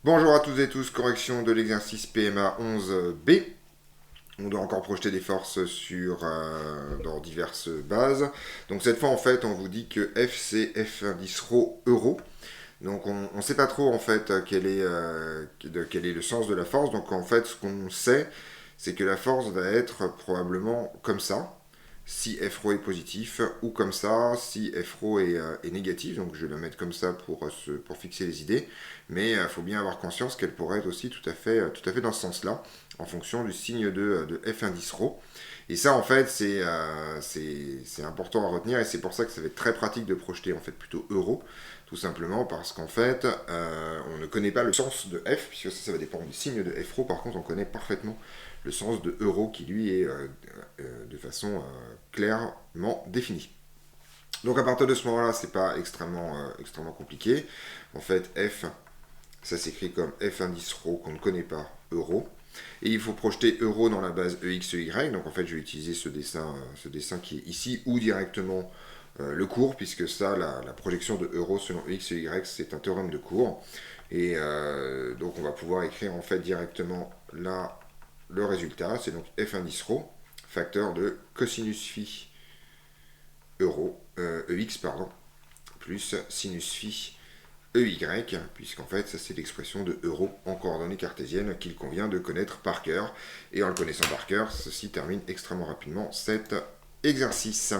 Bonjour à toutes et tous, correction de l'exercice PMA 11B. On doit encore projeter des forces dans diverses bases. Donc cette fois en fait on vous dit que F c'est F indice ρ euro. Donc on ne sait pas trop en fait quel est le sens de la force. Donc en fait ce qu'on sait c'est que la force va être probablement comme ça si f ρ est positif, ou comme ça si f ρ est négatif. Donc je vais le mettre comme ça pour fixer les idées. Mais il faut bien avoir conscience qu'elle pourrait être aussi tout à fait dans ce sens-là, en fonction du signe de f indice ρ. Et ça, en fait, c'est important à retenir, et c'est pour ça que ça va être très pratique de projeter en fait plutôt euro, tout simplement parce qu'en fait, on ne connaît pas le sens de f, puisque ça va dépendre du signe de f ρ. Par contre, on connaît parfaitement le sens de euro qui lui est de façon clairement définie. Donc à partir de ce moment-là, c'est pas extrêmement compliqué. En fait, f, ça s'écrit comme f indice ρ qu'on ne connaît pas, euro. Et il faut projeter euro dans la base EX, EY. Donc en fait, je vais utiliser ce dessin qui est ici, ou directement le cours, puisque ça, la projection de euro selon EX, EY, c'est un théorème de cours. Et donc on va pouvoir écrire en fait directement là le résultat. C'est donc f indice ρ, facteur de cosinus phi EX, plus sinus phi EY, puisqu'en fait, ça c'est l'expression de euro en coordonnées cartésiennes qu'il convient de connaître par cœur. Et en le connaissant par cœur, ceci termine extrêmement rapidement cet exercice.